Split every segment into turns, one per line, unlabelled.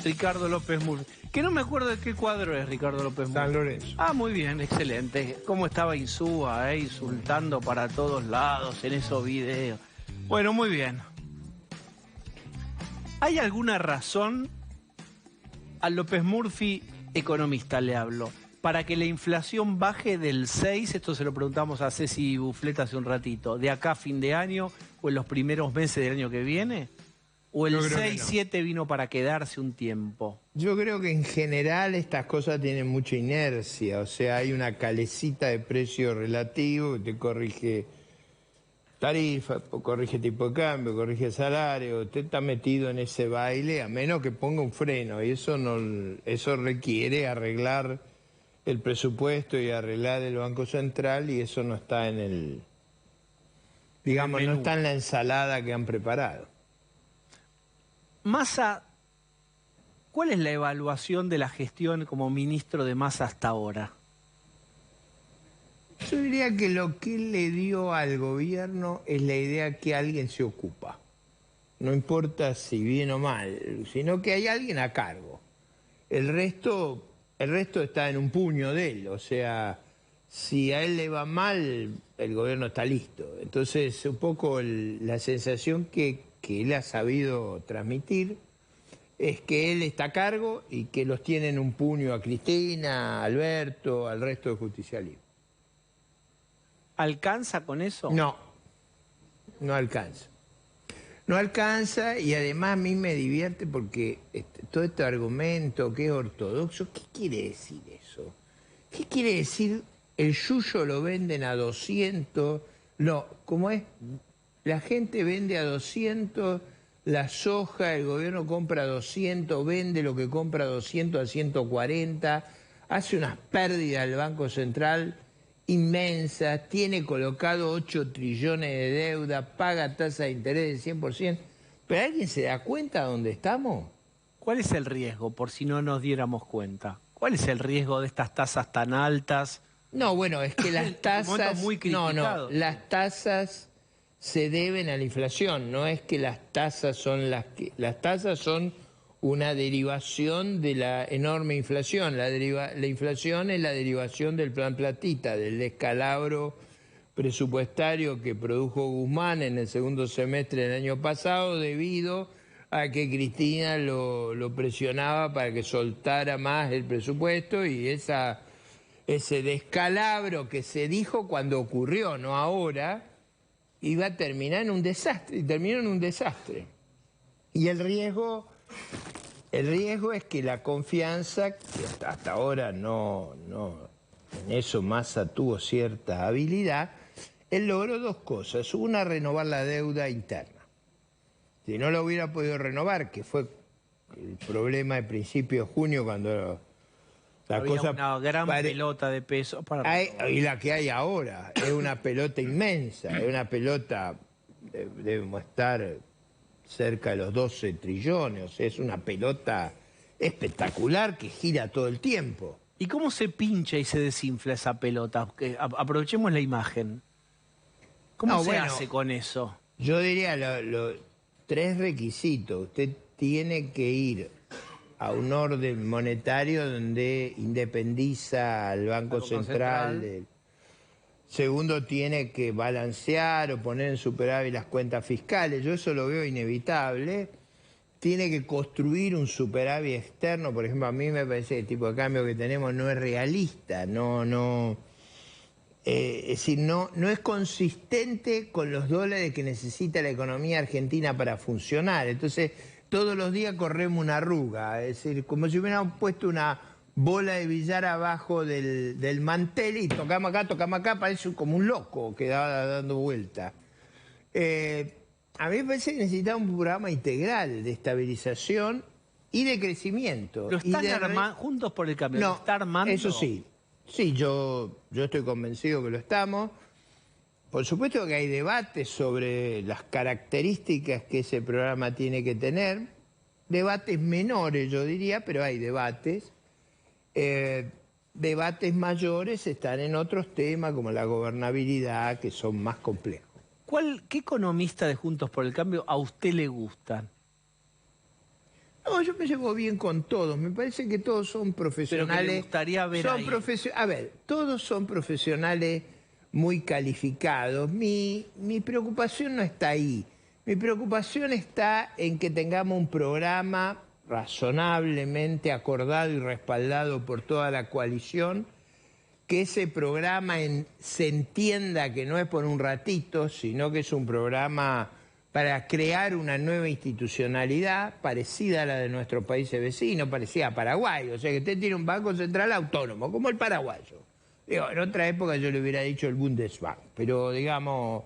Ricardo López Murphy. Que no me acuerdo de qué cuadro es Ricardo López Murphy.
San Lorenzo.
Ah, muy bien, excelente. Cómo estaba Insúa, insultando para todos lados en esos videos. Bueno, muy bien. ¿Hay alguna razón, a López Murphy, economista le hablo, para que la inflación baje del 6, esto se lo preguntamos a Ceci Bufleta hace un ratito, de acá a fin de año o en los primeros meses del año que viene? ¿O el 6-7 vino para quedarse un tiempo?
Yo creo que en general estas cosas tienen mucha inercia, o sea, hay una calecita de precio relativo que te corrige tarifa, corrige tipo de cambio, corrige salario, usted está metido en ese baile a menos que ponga un freno, y eso requiere arreglar el presupuesto y arreglar el Banco Central, y eso no está en el, digamos, no está en la ensalada que han preparado.
Massa, ¿cuál es la evaluación de la gestión como ministro de Massa hasta ahora?
Yo diría que lo que él le dio al gobierno es la idea que alguien se ocupa. No importa si bien o mal, sino que hay alguien a cargo. El resto está en un puño de él, o sea, si a él le va mal, el gobierno está listo. Entonces, un poco la sensación que él ha sabido transmitir es que él está a cargo y que los tiene en un puño a Cristina, a Alberto, al resto del justicialismo.
¿Alcanza con eso?
No, no alcanza. No alcanza, y además a mí me divierte porque todo este argumento que es ortodoxo, ¿qué quiere decir eso? ¿Qué quiere decir el yuyo lo venden a 200? No, ¿cómo es? La gente vende a 200, la soja, el gobierno compra a 200, vende lo que compra a 200 a 140, hace unas pérdidas al Banco Central inmensas, tiene colocado 8 trillones de deuda, paga tasa de interés del 100%. ¿Pero alguien se da cuenta de dónde estamos?
¿Cuál es el riesgo, por si no nos diéramos cuenta? ¿Cuál es el riesgo de estas tasas tan altas?
No, bueno, es que las tasas...
muy criticado.
Las tasas se deben a la inflación, no es que las tasas son las que... Las tasas son una derivación de la enorme inflación. La inflación es la derivación del plan platita, del descalabro presupuestario que produjo Guzmán en el segundo semestre del año pasado debido a que Cristina lo presionaba para que soltara más el presupuesto, y ese descalabro que se dijo cuando ocurrió, no ahora, iba a terminar en un desastre, y terminó en un desastre. Y el riesgo es que la confianza, que hasta ahora no, en eso Massa tuvo cierta habilidad, él logró dos cosas. Una, renovar la deuda interna. Si no lo hubiera podido renovar, que fue el problema de principio de junio, cuando la cosa...
una gran pelota de peso para...
Y la que hay ahora, es una pelota inmensa, es una pelota, debemos estar cerca de los 12 trillones, o sea, es una pelota espectacular que gira todo el tiempo.
¿Y cómo se pincha y se desinfla esa pelota? Aprovechemos la imagen. ¿Cómo se hace con eso?
Yo diría tres requisitos. Usted tiene que ir a un orden monetario donde independiza al Banco Central. Segundo, tiene que balancear o poner en superávit las cuentas fiscales. Yo eso lo veo inevitable. Tiene que construir un superávit externo. Por ejemplo, a mí me parece que el tipo de cambio que tenemos no es realista. Es decir, no es consistente con los dólares que necesita la economía argentina para funcionar. Entonces, todos los días corremos una arruga. Es decir, como si hubiéramos puesto una bola de billar abajo del mantel y tocamos acá, parece como un loco que va dando vuelta. A mí me parece que necesitamos un programa integral de estabilización y de crecimiento.
¿Lo están armando Juntos por el Cambio?
No,
¿Lo está armando?
Eso sí. Sí, yo estoy convencido que lo estamos. Por supuesto que hay debates sobre las características que ese programa tiene que tener. Debates menores, yo diría, pero hay debates. Debates mayores están en otros temas como la gobernabilidad, que son más complejos.
¿Qué economista de Juntos por el Cambio a usted le gustan?
No, yo me llevo bien con todos. Me parece que todos son profesionales.
Pero que le gustaría ver ahí.
A ver, todos son profesionales muy calificados. Mi preocupación no está ahí. Mi preocupación está en que tengamos un programa razonablemente acordado y respaldado por toda la coalición, que ese programa se entienda que no es por un ratito, sino que es un programa para crear una nueva institucionalidad parecida a la de nuestros países vecinos, parecida a Paraguay. O sea, que usted tiene un banco central autónomo, como el paraguayo. Digo, en otra época yo le hubiera dicho el Bundesbank, pero digamos,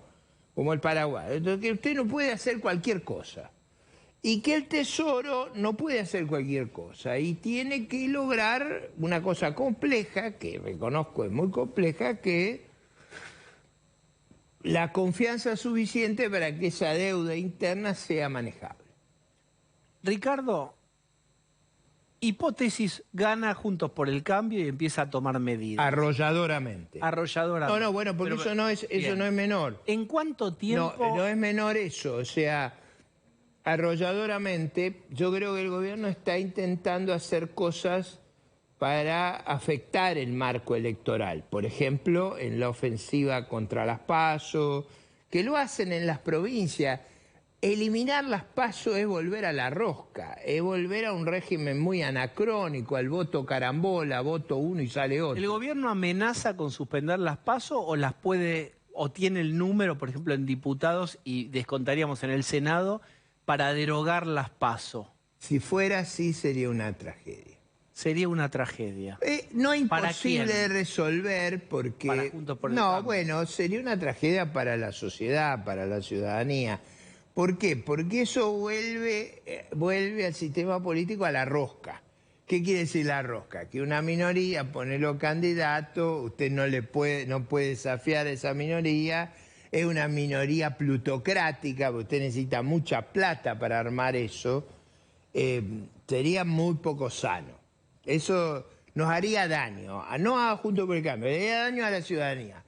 como el paraguayo. Entonces, que usted no puede hacer cualquier cosa. Y que el Tesoro no puede hacer cualquier cosa. Y tiene que lograr una cosa compleja, que reconozco es muy compleja, que la confianza suficiente para que esa deuda interna sea manejable.
Ricardo, hipótesis, gana Juntos por el Cambio y empieza a tomar medidas.
Arrolladoramente.
Arrolladoramente.
No, bueno, porque eso no es menor.
¿En cuánto tiempo?
No es menor eso, o sea, arrolladoramente, yo creo que el gobierno está intentando hacer cosas para afectar el marco electoral. Por ejemplo, en la ofensiva contra las PASO, que lo hacen en las provincias. Eliminar las PASO es volver a la rosca, es volver a un régimen muy anacrónico, al voto carambola, voto uno y sale otro.
¿El gobierno amenaza con suspender las PASO o las puede, o tiene el número, por ejemplo, en diputados y descontaríamos en el Senado, para derogar las PASO?
Si fuera así, sería una tragedia.
Sería una tragedia.
No es imposible de resolver porque...
Para Juntos por el Cambio.
Bueno, sería una tragedia para la sociedad, para la ciudadanía. ¿Por qué? Porque eso vuelve al sistema político a la rosca. ¿Qué quiere decir la rosca? Que una minoría pone los candidatos, usted no puede desafiar a esa minoría, es una minoría plutocrática, porque usted necesita mucha plata para armar eso, sería muy poco sano. Eso nos haría daño, no a Juntos por el Cambio, le haría daño a la ciudadanía.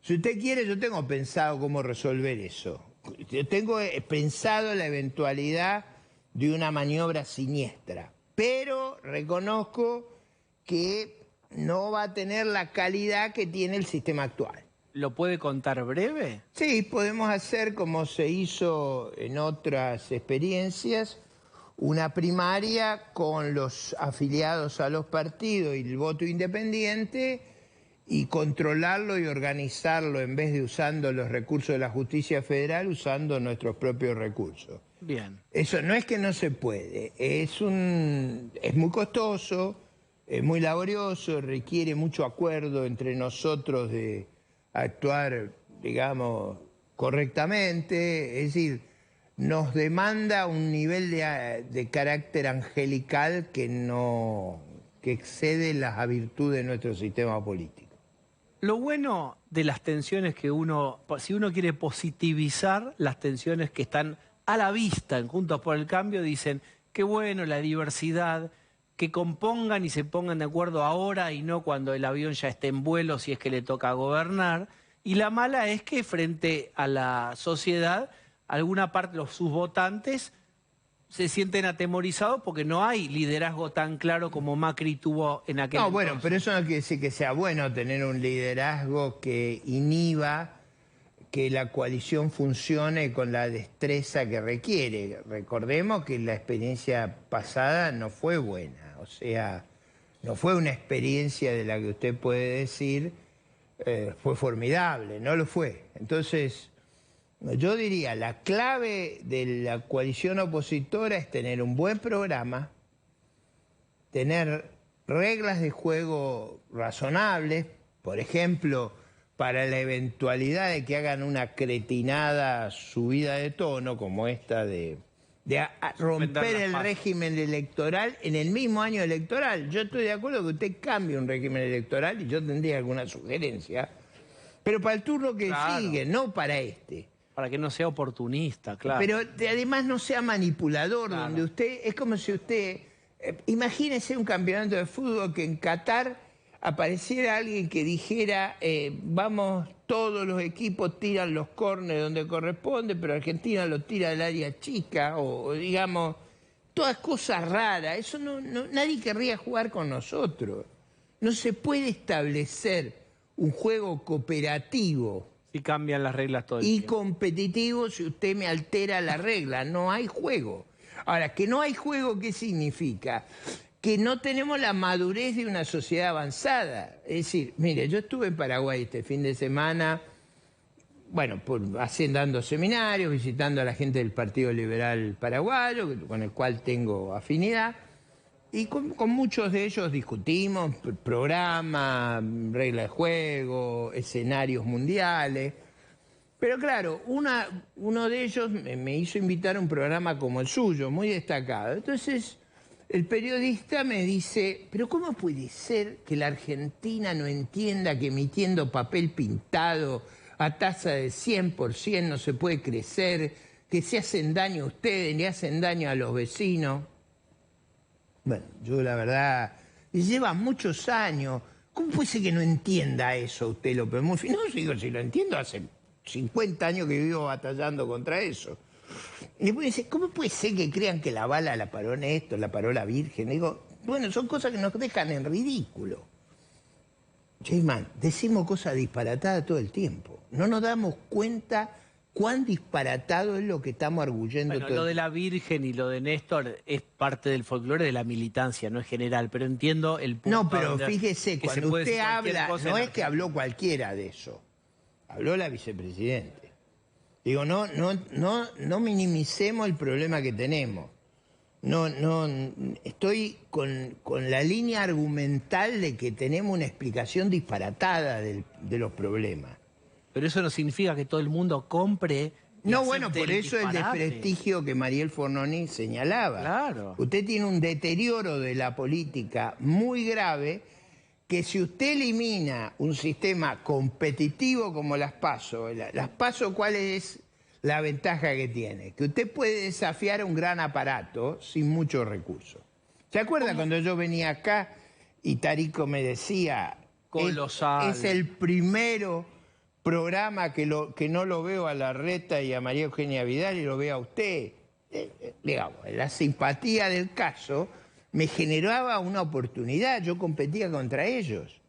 Si usted quiere, yo tengo pensado cómo resolver eso. Yo tengo pensado la eventualidad de una maniobra siniestra, pero reconozco que no va a tener la calidad que tiene el sistema actual.
¿Lo puede contar breve?
Sí, podemos hacer como se hizo en otras experiencias, una primaria con los afiliados a los partidos y el voto independiente y controlarlo y organizarlo en vez de usando los recursos de la justicia federal, usando nuestros propios recursos.
Bien.
Eso no es que no se puede, es muy costoso, es muy laborioso, requiere mucho acuerdo entre nosotros de actuar, digamos, correctamente, es decir, nos demanda un nivel de carácter angelical que excede las virtudes de nuestro sistema político.
Lo bueno de las tensiones que si uno quiere positivizar las tensiones que están a la vista en Juntos por el Cambio, dicen, qué bueno la diversidad, que compongan y se pongan de acuerdo ahora y no cuando el avión ya esté en vuelo, si es que le toca gobernar. Y la mala es que frente a la sociedad, alguna parte de sus votantes se sienten atemorizados porque no hay liderazgo tan claro como Macri tuvo en aquel entonces.
Bueno, pero eso no quiere decir que sea bueno tener un liderazgo que inhiba que la coalición funcione con la destreza que requiere. Recordemos que la experiencia pasada no fue buena, o sea, no fue una experiencia de la que usted puede decir fue formidable, no lo fue. Entonces, yo diría, la clave de la coalición opositora es tener un buen programa, tener reglas de juego razonables, por ejemplo, para la eventualidad de que hagan una cretinada subida de tono como esta de romper el régimen electoral en el mismo año electoral. Yo estoy de acuerdo que usted cambie un régimen electoral y yo tendría alguna sugerencia, pero para el turno que sigue, no para este.
Para que no sea oportunista, claro.
Pero además no sea manipulador, donde usted, es como si usted, imagínese un campeonato de fútbol que en Qatar apareciera alguien que dijera, vamos, todos los equipos tiran los córneres donde corresponde, pero Argentina lo tira del área chica, o digamos, todas cosas raras. Eso nadie querría jugar con nosotros. No se puede establecer un juego cooperativo
Si cambian las reglas todo el
y
tiempo.
competitivo si usted me altera la regla. No hay juego. Ahora, que no hay juego, ¿qué significa? Que no tenemos la madurez de una sociedad avanzada. Es decir, mire, yo estuve en Paraguay este fin de semana, bueno, dando seminarios, visitando a la gente del Partido Liberal Paraguayo, con el cual tengo afinidad, y con muchos de ellos discutimos programa, regla de juego, escenarios mundiales. Pero claro, uno de ellos me hizo invitar a un programa como el suyo, muy destacado. Entonces, el periodista me dice, pero ¿cómo puede ser que la Argentina no entienda que emitiendo papel pintado a tasa de 100% no se puede crecer, que se hacen daño a ustedes, le hacen daño a los vecinos? Bueno, yo la verdad, lleva muchos años. ¿Cómo puede ser que no entienda eso usted, López Murphy? No, digo, si lo entiendo, hace 50 años que vivo batallando contra eso. Y después dice, ¿cómo puede ser que crean que la bala la paró Néstor, la paró la Virgen? Digo, bueno, son cosas que nos dejan en ridículo. Cheyman, decimos cosas disparatadas todo el tiempo. No nos damos cuenta cuán disparatado es lo que estamos arguyendo
Bueno,
todo
lo
el
de la Virgen y lo de Néstor es parte del folclore de la militancia, no es general, pero entiendo el punto.
No, pero
donde-
fíjese,
que se
cuando
puede
usted
decir cualquier
habla,
cosa
no
en
es que habló cualquiera de eso, habló la vicepresidente. Digo, no minimicemos el problema que tenemos. Estoy con la línea argumental de que tenemos una explicación disparatada de los problemas.
Pero eso no significa que todo el mundo compre. y
No,
acepte
bueno, por eso el
disparate.
desprestigio que Mariel Fornoni señalaba.
Claro.
Usted tiene un deterioro de la política muy grave que si usted elimina un sistema competitivo como las PASO, ¿cuál es la ventaja que tiene? Que usted puede desafiar a un gran aparato sin muchos recursos. ¿Se acuerda cuando yo venía acá y Tarico me decía,
Colosal.
es el primero programa que no lo veo a Larreta y a María Eugenia Vidal y lo veo a usted? Digamos, la simpatía del caso me generaba una oportunidad, yo competía contra ellos.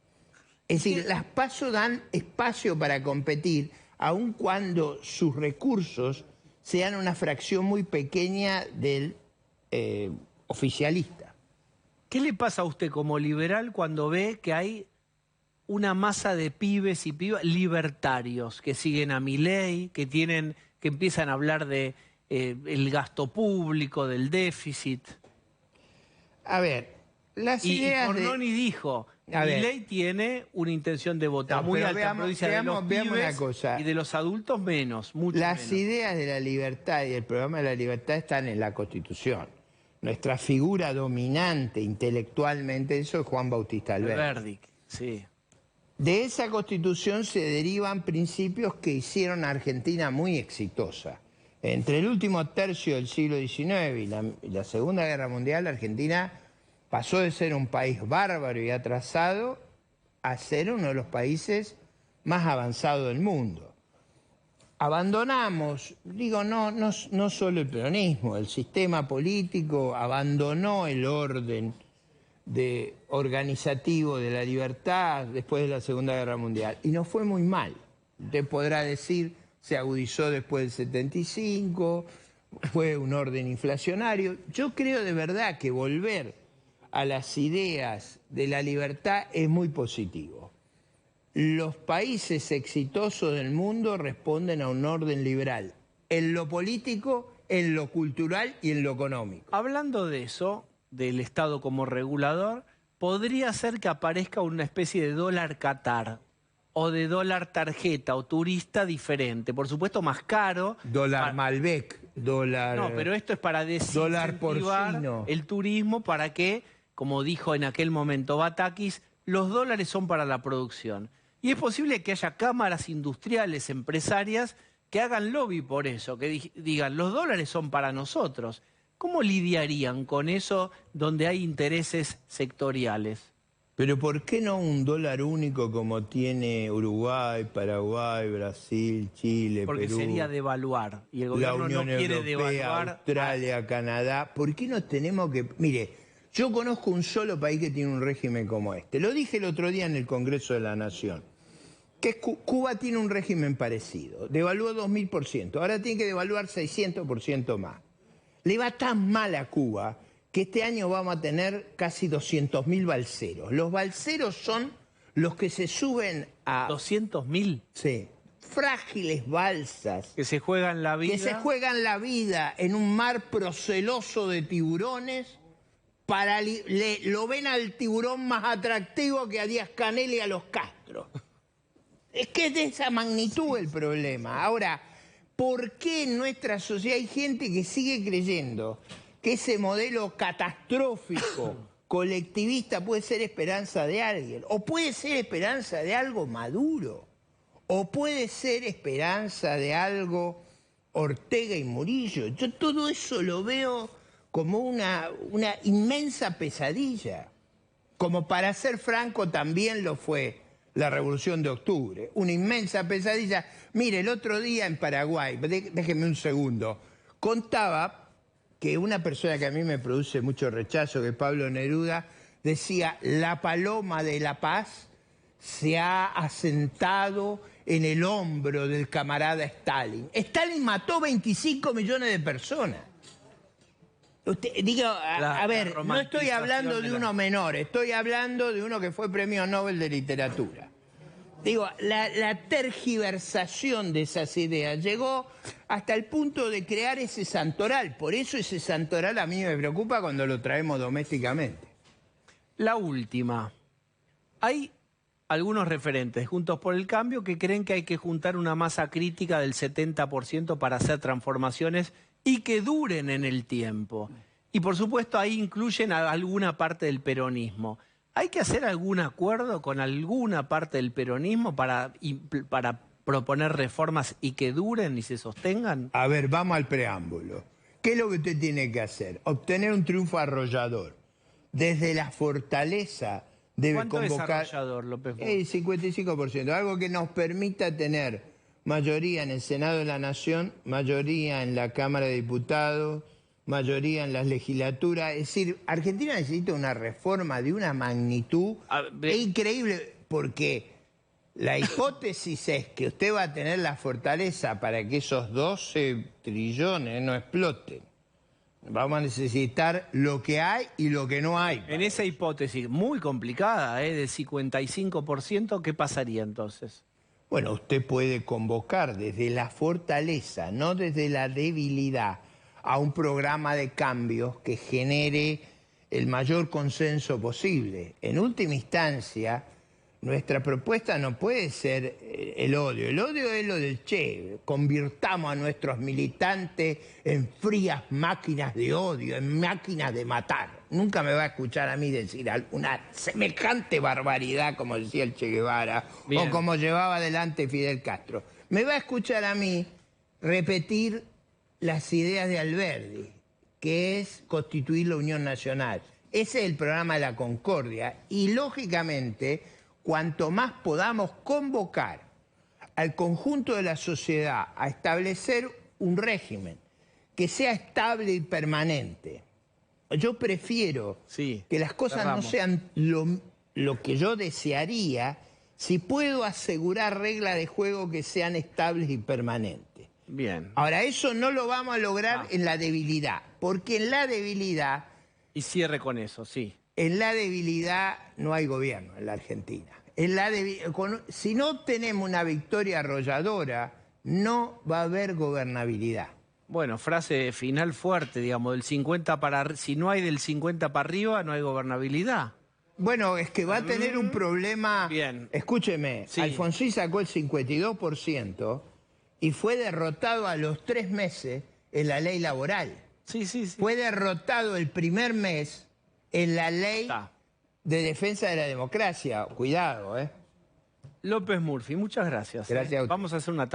Es decir, las PASO dan espacio para competir, aun cuando sus recursos sean una fracción muy pequeña del oficialista.
¿Qué le pasa a usted como liberal cuando ve que hay una masa de pibes y pibas libertarios que siguen a Milei, que empiezan a hablar de el gasto público, del déficit?
A ver, las
Y
ideas
Fornoni dijo,
A ver.
Milei tiene una intención de votar
No,
muy
pero
alta en provincia de los
veamos una
pibes
cosa.
y de los adultos menos, mucho
Las
menos.
ideas de la libertad y el programa de la libertad están en la Constitución. Nuestra figura dominante intelectualmente, eso es Juan Bautista Alberdi.
Verdi, sí.
De esa Constitución se derivan principios que hicieron a Argentina muy exitosa. Entre el último tercio del siglo XIX y la Segunda Guerra Mundial, Argentina pasó de ser un país bárbaro y atrasado a ser uno de los países más avanzados del mundo. Abandonamos, digo, no solo el peronismo, el sistema político abandonó el orden organizativo de la libertad después de la Segunda Guerra Mundial. Y nos fue muy mal. Usted podrá decir, se agudizó después del 75, fue un orden inflacionario. Yo creo de verdad que volver a las ideas de la libertad es muy positivo. Los países exitosos del mundo responden a un orden liberal, en lo político, en lo cultural y en lo económico.
Hablando de eso, del Estado como regulador, podría ser que aparezca una especie de dólar Qatar o de dólar tarjeta o turista diferente, por supuesto más caro.
Dólar Malbec, dólar...
No, pero esto es para
dólar
desincentivar
porcino.
el turismo para que, como dijo en aquel momento Batakis, los dólares son para la producción. Y es posible que haya cámaras industriales, empresarias, que hagan lobby por eso, que digan, los dólares son para nosotros. ¿Cómo lidiarían con eso donde hay intereses sectoriales?
Pero ¿por qué no un dólar único como tiene Uruguay, Paraguay, Brasil, Chile,
Porque
Perú?
sería devaluar. Y el
La
gobierno
Unión
no quiere
Europea,
devaluar.
Australia, Canadá. ¿Por qué no tenemos que...? Mire, yo conozco un solo país que tiene un régimen como este. Lo dije el otro día en el Congreso de la Nación. Que es Cuba tiene un régimen parecido. Devaluó 2000%. Ahora tiene que devaluar 600% más. Le va tan mal a Cuba que este año vamos a tener casi 200.000 balseros. Los balseros son los que se suben a...
200.000
Sí, frágiles balsas
que se juegan la vida.
que se juegan la vida en un mar proceloso de tiburones. Lo ven al tiburón más atractivo que a Díaz-Canel y a los Castro. Es que es de esa magnitud el problema. Ahora, ¿por qué en nuestra sociedad hay gente que sigue creyendo que ese modelo catastrófico, colectivista, puede ser esperanza de alguien? O puede ser esperanza de algo Maduro. O puede ser esperanza de algo Ortega y Murillo. Yo todo eso lo veo como una inmensa pesadilla. Como para ser franco también lo fue la Revolución de Octubre. Una inmensa pesadilla. Mire, el otro día en Paraguay, déjeme un segundo, contaba que una persona que a mí me produce mucho rechazo, que es Pablo Neruda, decía, la paloma de la paz se ha asentado en el hombro del camarada Stalin. Stalin mató 25 millones de personas. Usted, digo, a ver, no estoy hablando de uno menor, estoy hablando de uno que fue premio Nobel de Literatura. Digo, la tergiversación de esas ideas llegó hasta el punto de crear ese santoral. Por eso ese santoral a mí me preocupa cuando lo traemos domésticamente.
La última. Hay algunos referentes, Juntos por el Cambio, que creen que hay que juntar una masa crítica del 70% para hacer transformaciones y que duren en el tiempo. Y por supuesto ahí incluyen a alguna parte del peronismo. ¿Hay que hacer algún acuerdo con alguna parte del peronismo para proponer reformas y que duren y se sostengan?
A ver, vamos al preámbulo. ¿Qué es lo que usted tiene que hacer? Obtener un triunfo arrollador. Desde la fortaleza debe convocar...
¿Cuánto es arrollador, López?
El 55%. Algo que nos permita tener mayoría en el Senado de la Nación, mayoría en la Cámara de Diputados, mayoría en las legislaturas. Es decir, Argentina necesita una reforma de una magnitud increíble, porque la hipótesis es que usted va a tener la fortaleza para que esos 12 trillones no exploten. Vamos a necesitar lo que hay y lo que no hay.
En esa hipótesis muy complicada, del 55%, ¿qué pasaría entonces?
Bueno, usted puede convocar desde la fortaleza, no desde la debilidad, a un programa de cambios que genere el mayor consenso posible. En última instancia, nuestra propuesta no puede ser el odio. El odio es lo del Che. Convirtamos a nuestros militantes en frías máquinas de odio, en máquinas de matar. Nunca me va a escuchar a mí decir una semejante barbaridad como decía el Che Guevara. Bien. O como llevaba adelante Fidel Castro. Me va a escuchar a mí repetir las ideas de Alberdi, que es constituir la Unión Nacional. Ese es el programa de la concordia. Y lógicamente, cuanto más podamos convocar al conjunto de la sociedad a establecer un régimen que sea estable y permanente. Yo prefiero que las cosas no sean lo que yo desearía si puedo asegurar reglas de juego que sean estables y permanentes.
Bien.
Ahora, eso no lo vamos a lograr en la debilidad, porque en la debilidad...
Y cierre con eso, sí.
En la debilidad no hay gobierno en la Argentina. Si no tenemos una victoria arrolladora, no va a haber gobernabilidad.
Bueno, frase final fuerte, digamos, del 50 para... Si no hay del 50 para arriba, no hay gobernabilidad.
Bueno, es que va a tener un problema...
Bien.
Escúcheme,
sí.
Alfonsín sacó el 52% y fue derrotado a los 3 meses en la ley laboral.
Sí.
Fue derrotado el primer mes en la ley de defensa de la democracia. Cuidado, ¿eh?
López Murphy, muchas gracias.
Gracias a usted.
Vamos a hacer una